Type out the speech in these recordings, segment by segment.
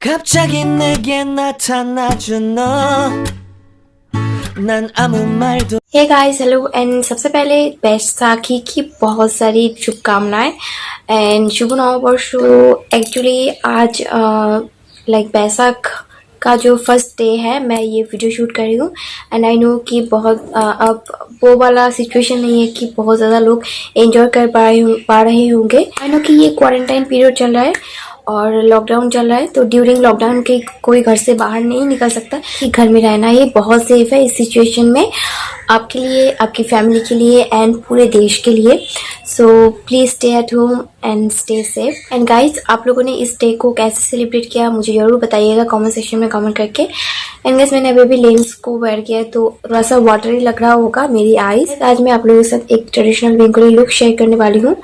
갑자기 내게 나타나준 너 난 아무 말도 hey guys hello and सबसे पहले बैसाखी की बहुत सारी शुभकामनाएं एंड शुभ नववर्ष। एक्चुअली आज लाइक बैसाख का जो फर्स्ट डे है मैं ये वीडियो शूट कर रही हूँ एंड आई नो कि बहुत अब वो वाला सिचुएशन नहीं है कि बहुत ज़्यादा लोग एंजॉय कर पा रहे होंगे। आई नो कि ये क्वारंटाइन पीरियड चल रहा है और लॉकडाउन चल रहा है, तो ड्यूरिंग लॉकडाउन के कोई घर से बाहर नहीं निकल सकता कि घर में रहना ये बहुत सेफ है इस सिचुएशन में, आपके लिए, आपकी फैमिली के लिए एंड पूरे देश के लिए। So please stay at home and stay safe. And guys, आप लोगों ने इस डे को कैसे सेलिब्रेट किया मुझे ज़रूर बताइएगा कमेंट सेक्शन में कमेंट करके। एंड गाइज, मैंने अभी भी लेंस को वेयर किया है तो थोड़ा सा वाटरी लग रहा होगा मेरी आईज। आज मैं आप लोगों के साथ एक ट्रेडिशनल बंगाली लुक शेयर करने वाली हूँ,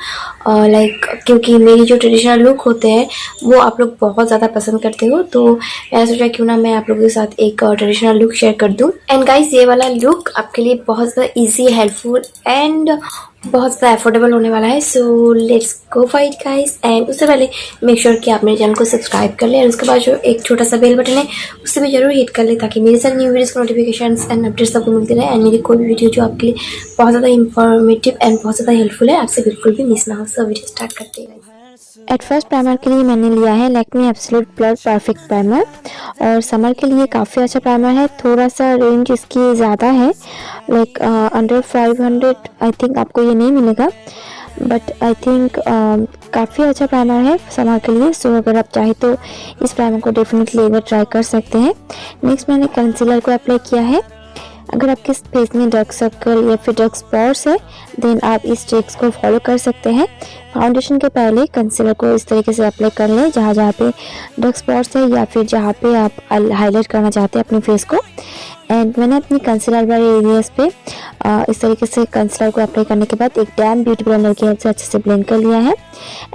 लाइक क्योंकि मेरी जो ट्रेडिशनल लुक होते हैं वो आप लोग बहुत ज़्यादा पसंद करते हो, तो मैंने सोचा क्यों ना मैं आप लोगों के साथ एक ट्रेडिशनल लुक शेयर कर दूँ। एंड गाइज, ये वाला लुक आपके लिए बहुत ज़्यादा ईजी, हेल्पफुल एंड बहुत ज़्यादा अफोर्डेबल होने वाला है। So let's go for it guys. And उससे पहले मेक श्योर कि आप मेरे चैनल को सब्सक्राइब कर लें और उसके बाद जो एक छोटा सा बेल बटन है उससे भी जरूर हिट कर लें ताकि मेरे साथ न्यू वीडियोज़ को नोटिफिकेशंस एंड अपडेट्स आपको मिलते रहे एंड मेरी कोई भी वीडियो जो आपके लिए बहुत ज़्यादा इंफॉर्मेटिव एंड बहुत ज़्यादा हेल्पफुल है आपसे बिल्कुल भी मिस ना हो। सो वीडियो स्टार्ट करते हैं। एट फर्स्ट प्राइमर के लिए मैंने लिया है Lakme absolute blur perfect primer और समर के लिए काफ़ी अच्छा प्राइमर है। थोड़ा सा रेंज इसकी ज़्यादा है, लाइक अंडर 500 आई थिंक आपको ये नहीं मिलेगा, बट आई थिंक काफ़ी अच्छा प्राइमर है समर के लिए। सो अगर आप चाहे तो इस प्राइमर को डेफिनेटली एक बार ट्राई कर सकते हैं। नेक्स्ट मैंने कंसीलर को अप्लाई किया है। अगर आपके फेस में डार्क सर्कल या फिर डार्क स्पॉट्स है देन आप इस ट्रिक्स को फॉलो कर सकते हैं। फाउंडेशन के पहले कंसीलर को इस तरीके से अप्लाई कर लें जहाँ जहाँ पे डार्क स्पॉट्स है या फिर जहाँ पे आप हाईलाइट करना चाहते हैं अपने फेस को। एंड मैंने अपनी कंसीलर वाले एरियाज पे इस तरीके से कंसीलर को अप्लाई करने के बाद एक डैम ब्यूटी ब्लेंडर की हेल्प से अच्छे से ब्लेंड कर लिया है।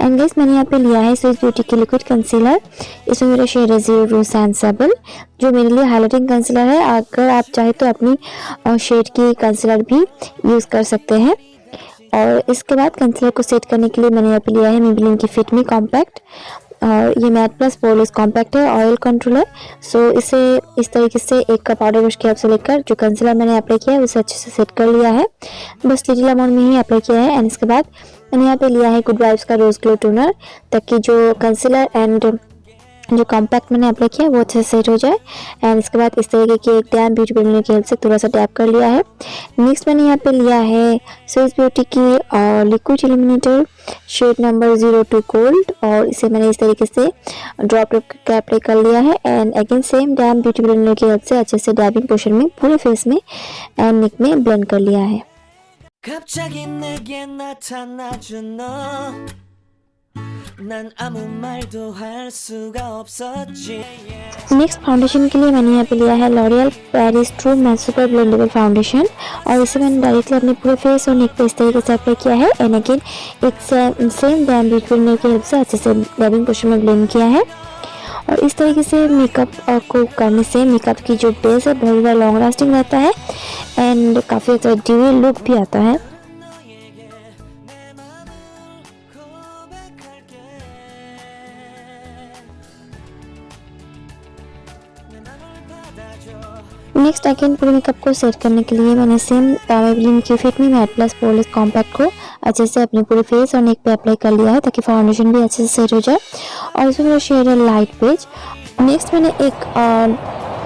एंड गाइस, मैंने यहाँ पे लिया है स्विस ब्यूटी की लिक्विड कंसीलर। इसमें मेरा शेड है 02 सैंड सेबल जो मेरे लिए हाईलाइटिंग कंसीलर है। अगर आप चाहे तो अपनी शेड की कंसीलर भी यूज़ कर सकते हैं। और इसके बाद कंसीलर को सेट करने के लिए मैंने यहाँ पे लिया है मेबेलिन की फिट मी कॉम्पैक्ट और ये मैट प्लस पोरलेस कॉम्पैक्ट है, ऑयल कंट्रोलर। सो इसे इस तरीके से एक पाउडर ब्रश की हेल्प से लेकर जो कंसीलर मैंने अप्लाई किया है उसे अच्छे से सेट कर लिया है, बस लिटिल अमाउंट में ही अप्लाई किया है। एंड इसके बाद मैंने यहाँ पे लिया है गुड वाइब्स का रोज ग्लो टोनर ताकि जो कंसीलर एंड जो कॉम्पैक्ट मैंने अप्लाई किया वो अच्छे से सेट हो जाए। एंड इसके बाद इस तरीके की एक डैम ब्यूटी ब्लेंडर की हेल्प से थोड़ा सा टैप कर लिया है। नेक्स्ट मैंने यहाँ पे लिया है स्विस ब्यूटी की liquid illuminator shade number 02 gold और इसे मैंने इस तरीके से ड्रॉप करके अप्लाई कर लिया है। And again same dam beauty blender की हेल्प से अच्छे से डैबिंग पोर्शन में पूरे फेस में एंड नेक में ब्लेंड कर लिया है। 갑자기 내게 나타나준 너 난 아무 말도 할 수가 없었지। नेक्स्ट फाउंडेशन के लिए मैंने यहाँ पे लिया है L'Oreal Paris true matte super blendable foundation और इसे मैंने डायरेक्टली अपने पूरे फेस और नेक पे इस तरीके से अप्लाई किया है। एंड अगेन एक सेम डैम ब्यूटी ब्लेंडर की हेल्प से अच्छे से डैबिंग पोर्शन में ब्लेंड किया है। और इस तरीके से मेकअप को करने से मेकअप की जो बेस है बहुत ज़्यादा लॉन्ग लास्टिंग रहता है एंड काफ़ी अच्छा ड्यूअल लुक भी आता है। नेक्स्ट अगेन पूरे मेकअप को सेट करने के लिए मैंने सेम मेबेलिन की फिट मी मैट प्लस पोरलेस कॉम्पैक्ट को अच्छे से अपने पूरे फेस और नेक पे अप्लाई कर लिया है ताकि फाउंडेशन भी अच्छे से सेट हो जाए। और इसमें मेरा शेड है लाइट बेज। नेक्स्ट मैंने एक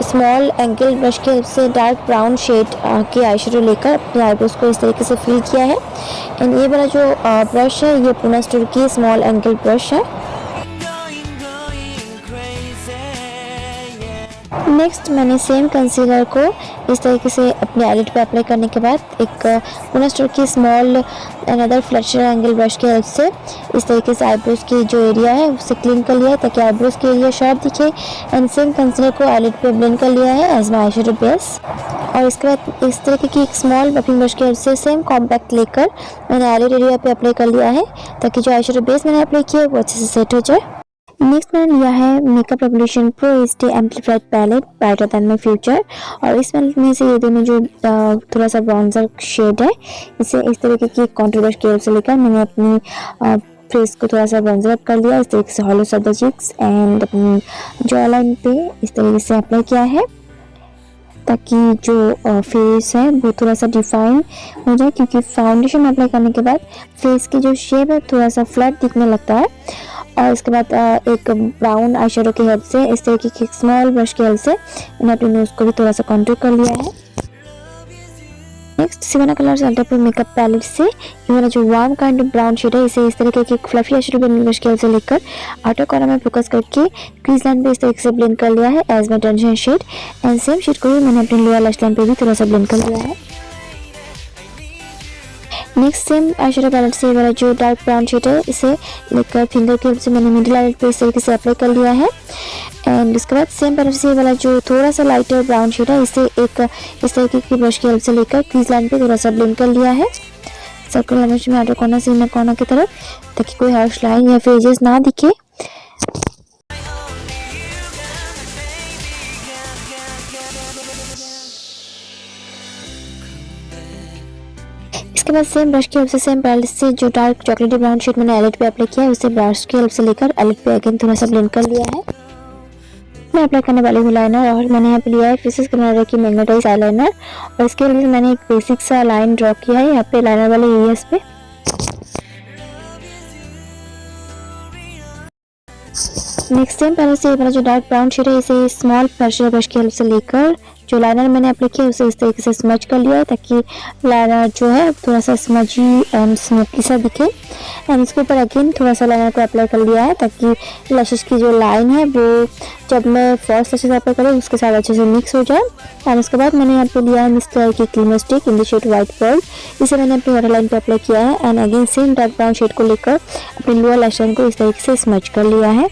स्मॉल एंगल ब्रश की हेल्प से डार्क ब्राउन शेड की आई शेडो लेकर अपने आईब्रोज को इस तरीके से फिल किया है। एंड ये वाला जो ब्रश है ये पूना स्टोर की स्मॉल एंगल ब्रश है। नेक्स्ट मैंने सेम कंसीलर को इस तरीके से अपने आईलिड पे अप्लाई करने के बाद एक पूना स्टोर की small another flasher angle brush की हेल्प से इस तरीके से आईब्रोज की जो एरिया है उसे क्लीन कर लिया है ताकि आईब्रोज की एरिया शार्प दिखे। एंड सेम कंसीलर को आईलिड पे ब्लेंड कर लिया है as my eyeshadow base. और इसके बाद इस तरीके की एक स्मॉल बफिंग ब्रश की हेल्प से सेम कॉम्पैक्ट लेकर मैंने आईलिड एरिया पे अप्लाई कर लिया है ताकि जो आई शेडो बेस मैंने अप्लाई किया है वो अच्छे से सेट हो जाए। नेक्स्ट मैंने लिया है makeup Revolution pro HD amplified palette brighter than my future और इसमें से ये दोनों जो थोड़ा सा ब्रॉन्जर शेड है इसे इस तरीके की कॉन्टूर ब्रश की हेल्प से लेकर मैंने अपनी फेस को थोड़ा सा ब्रॉन्जर अप कर लिया, इस तरीके से hollow of the cheeks and अपनी जॉ लाइन पे इस तरीके से अप्लाई किया है, ताकि जो फेस है वो थोड़ा सा डिफाइन हो जाए, क्योंकि फाउंडेशन अप्लाई करने के बाद फेस की जो शेप है थोड़ा सा फ्लैट दिखने लगता है। और इसके बाद एक ब्राउन आई शेडो की हेल्प से इस तरीके की स्मॉल ब्रश की हेल्प से मैंने अपने नोज को भी थोड़ा सा कंटूर कर लिया है। Next Sivanna Colors ultra makeup palette से ये वाला जो warm kind of brown shade है, इसे इस तरीके की fluffy eye shadow pencil brush की हेल्प से लेकर आउटर कॉर्नर में फोकस करके क्रीज लाइन पे इस तरीके से ब्लेंड कर लिया है as my transition shade. And same shade को ही मैंने अपनी लोअर लैश लाइन पे भी थोड़ा सा ब्लेंड कर लिया है। Next same eye shadow palette से वाला जो डार्क ब्राउन शेड है, इसे लेकर फिंगर की हेल्प से मैंने मिडिल आईलिड पे इस तरीके से अप्लाई कर लिया है। एंड उसके बाद सेम पैलेट से वाला जो थोड़ा सा लाइटर ब्राउन शेड है, इसे एक इस तरीके की ब्रश की हेल्प से लेकर क्रीज लाइन पे थोड़ा सा ब्लेंड कर लिया है सर्कुलर मोशन में आउटर कॉर्नर से इनर कॉर्नर की तरफ, ताकि कोई हार्श लाइन या फिर एजेस ना दिखे। इसके बाद सेम ब्रश की हेल्प से सेम पैलेट से जो डार्क चॉकलेटी ब्राउन शेड मैंने आईलिड पे अप्लाई किया है, उसे ब्रश की हेल्प से लेकर आईलिड पे अगेन थोड़ा सा ब्लेंड कर लिया है। मैं अप्लाई करने वाली हूँ लाइनर, और मैंने यहाँ पे लिया है फेसेस कलर की मैग्नेटाइज आईलाइनर, और इसके लिए मैंने एक बेसिक सा लाइन ड्रॉ किया है यहाँ पे लाइनर वाले एरियाज पे। नेक्स्ट सेम पैलेट से वाला जो डार्क ब्राउन शेड है, इसे स्मॉल प्रेशर ब्रश की हेल्प से लेकर जो लाइनर मैंने अप्लाई किया उसे इस तरीके से स्मच कर लिया है, ताकि लाइनर जो है थोड़ा सा स्मजी एंड स्मोकी सा दिखे। एंड इसके ऊपर अगेन थोड़ा सा लाइनर को अप्लाई कर लिया है, ताकि लैशेस की जो लाइन है वो जब मैं फर्स्ट लैशेस अप्लाई करूँ उसके साथ अच्छे से मिक्स हो जाए। एंड उसके बाद मैंने यहाँ पे लिया है मिस्टर की cleaner stick in the shade white pearl, इसे मैंने अपनी वाटर लाइन पे अप्लाई किया है। And again same dark brown shade को लेकर अपनी लोअर लैश लाइन को इस तरीके से स्मच कर लिया है।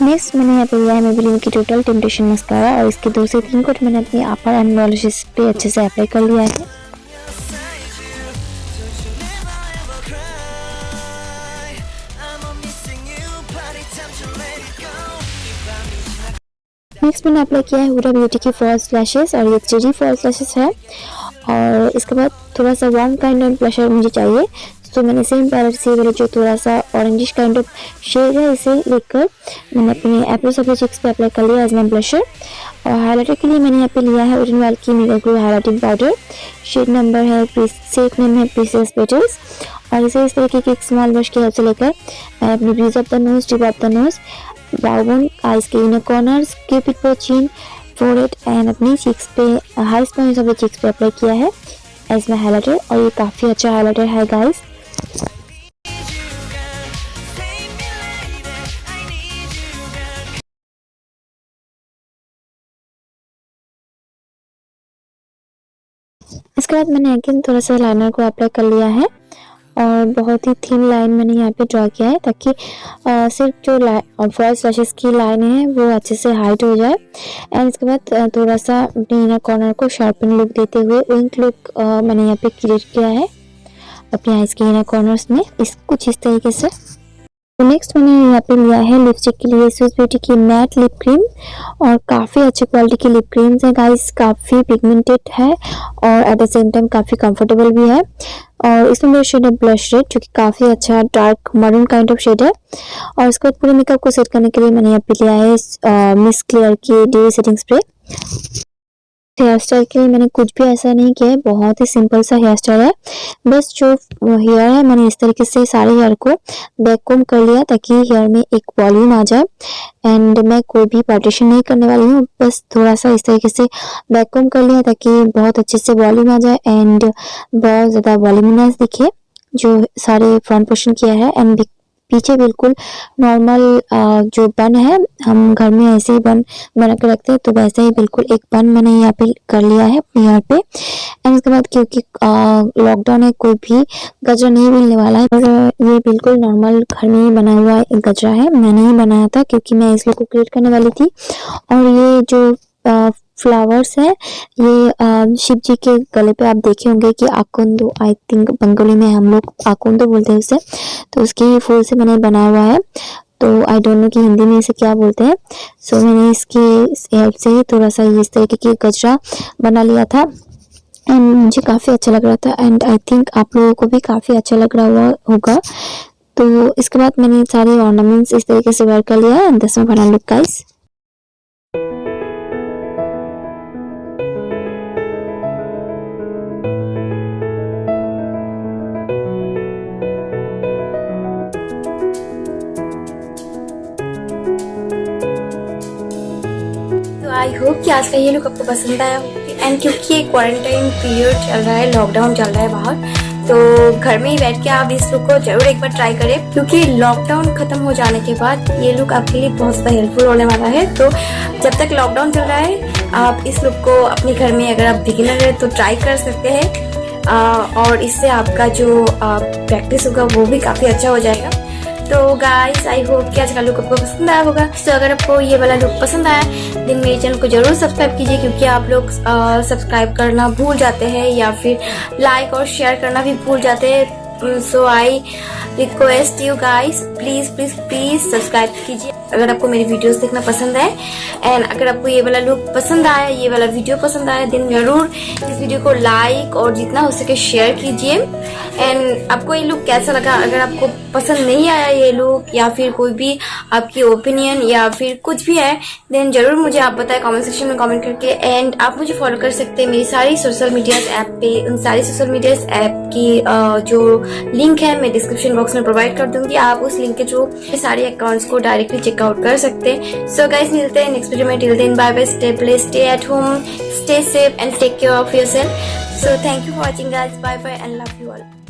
नेक्स्ट मैंने यहाँ पे लिया है मेबेलिन की टोटल टेम्पटेशन मस्कारा, और इसके 2 से 3 कोट मैंने अपनी अपर एंड लोअर लैशेस पे अच्छे से अप्लाई कर लिया है। नेक्स्ट मैंने अप्लाई किया है हुडा ब्यूटी की फॉल्स लैशेस, और ये 3D फॉल्स लैशेस है। और इसके बाद थोड़ा सा वार्म काइंड ऑफ ब्लशर मुझे चाहिए, तो मैंने सेम पैलेट से वाला जो थोड़ा सा ऑरेंजिश काइंड ऑफ शेड है, इसे लेकर मैंने अपने एप्रोच ऑफ द चिक्स पे अप्लाई कर लिया एज माय ब्लशर। और हाइलाइटर के लिए मैंने यहाँ पे लिया है ओरिजिनल की mirror glow highlighting powder, shade number है शेड नेम है प्रीसियस पेटल्स, और इसे इस तरीके की एक स्मॉल ब्रश की हेल्प से लेकर मैं अपनी bridge of the nose, tip of the nose, brow bone, eyes के इनर कॉर्नर्स, क्यूपिड पर चिन, फोरहेड एंड अपनी चिक्स पे high points of the cheeks पे अप्लाई किया है एज माय हाइलाइटर। और ये काफ़ी अच्छा हाइलाइटर है गाइस। इसके बाद मैंने अगेन थोड़ा सा लाइनर को अप्लाई कर लिया है, और बहुत ही थिन लाइन मैंने यहाँ पे ड्रॉ किया है, ताकि सिर्फ जो फॉल्स लैशेस की लाइन है वो अच्छे से हाइड हो जाए। एंड इसके बाद थोड़ा सा अपने इनर कॉर्नर को शार्पन लुक देते हुए विंक लुक मैंने यहाँ पे क्रिएट किया है अपने आइज के इनर कॉर्नर्स में, कुछ इस तरीके से। तो नेक्स्ट मैंने यहाँ पे लिया है लिपस्टिक के लिए स्विस ब्यूटी की मैट लिप क्रीम, और काफ़ी अच्छी क्वालिटी की लिप क्रीम्स है गाइस, काफ़ी पिगमेंटेड है और एट द सेम टाइम काफ़ी कंफर्टेबल भी है। और इसमें मेरा शेड है ब्लश रेड, जो कि काफ़ी अच्छा dark maroon kind of shade है। और इसके बाद पूरे मेकअप को सेट करने के लिए मैंने यहाँ पे लिया है मिस क्लियर की dew setting spray. Hair style के लिए मैंने कुछ भी ऐसा नहीं किया है, बहुत ही सिंपल सा हेयर स्टाइल है। बस जो हेयर है मैंने इस तरीके से सारे हेयर को बैक कोम कर लिया, ताकि हेयर में एक वॉल्यूम आ जाए। एंड मैं कोई भी पार्टीशन नहीं करने वाली हूँ, बस थोड़ा सा इस तरीके से बैक कोम कर लिया, ताकि बहुत अच्छे से वॉल्यूम आ जाए एंड बहुत ज़्यादा वॉल्यूमिनस दिखे जो सारे फ्रंट पोर्शन किया है। एंड पीछे बिल्कुल नॉर्मल जो बन है, हम घर में ऐसे ही बन बना के रखते हैं, तो वैसे ही बिल्कुल एक बन मैंने यहाँ पे कर लिया है अपने हेयर पे। एंड उसके बाद क्योंकि लॉकडाउन है, कोई भी गजरा नहीं मिलने वाला है, और ये बिल्कुल नॉर्मल घर में ही बना हुआ एक गजरा है, मैंने ही बनाया था क्योंकि मैं इस लोग को क्रिएट करने वाली थी। और ये जो फ्लावर्स है, ये शिव जी के गले पे आप देखे होंगे कि आकुंदो, आई थिंक बंगाली में हम लोग आकुंदो बोलते हैं उसे, तो उसके फूल से मैंने बनाया हुआ है। तो आई डोंट नो कि हिंदी में इसे क्या बोलते हैं। सो मैंने इसकी हेल्प से ही थोड़ा सा इस तरीके की गजरा बना लिया था एंड मुझे काफ़ी अच्छा लग रहा था एंड आई थिंक आप लोगों को भी काफ़ी अच्छा लग रहा होगा। तो इसके बाद मैंने सारे ऑर्नामेंट्स इस तरीके से वेयर कर लिया है and this is my look guys. I hope कि आज का ये लुक आपको पसंद आया एंड क्योंकि ये क्वारंटाइन पीरियड चल रहा है, लॉकडाउन चल रहा है बाहर, तो घर में ही बैठ के आप इस लुक को जरूर एक बार ट्राई करें क्योंकि लॉकडाउन खत्म हो जाने के बाद ये लुक आपके लिए बहुत ज़्यादा हेल्पफुल होने वाला है। तो जब तक लॉकडाउन चल रहा है आप इस लुक को अपने घर में, अगर आप बिगिनर है तो ट्राई कर सकते हैं और इससे आपका जो प्रैक्टिस होगा वो भी काफ़ी अच्छा हो जाएगा। तो गाइस आई होप कि आज का लुक आपको पसंद आया होगा। तो अगर आपको ये वाला लुक पसंद आया देन मेरे चैनल को जरूर सब्सक्राइब कीजिए क्योंकि आप लोग सब्सक्राइब करना भूल जाते हैं या फिर लाइक और शेयर करना भी भूल जाते हैं। So I request you guys please please please subscribe कीजिए अगर आपको मेरी वीडियोस देखना पसंद है एंड अगर आपको ये वाला लुक पसंद आया, ये वाला वीडियो पसंद आया देन जरूर इस वीडियो को लाइक और जितना हो सके शेयर कीजिए। एंड आपको ये लुक कैसा लगा, अगर आपको पसंद नहीं आया ये लुक या फिर कोई भी आपकी ओपिनियन या फिर कुछ भी है देन जरूर मुझे आप बताएं कमेंट सेक्शन में कमेंट करके। एंड आप मुझे फॉलो कर सकते हैं मेरी सारी सोशल मीडिया ऐप पे। उन सारी सोशल मीडिया ऐप की जो लिंक है मैं डिस्क्रिप्शन बॉक्स में प्रोवाइड कर दूंगी। आप उस लिंक के थ्रू सारे अकाउंट्स को डायरेक्टली चेकआउट कर सकते हैं। सो गाइस मिलते हैं नेक्स्ट वीडियो में। Till then bye bye, stay place, stay at home, stay safe and take care of yourself. So thank you for watching guys, bye bye and love you all.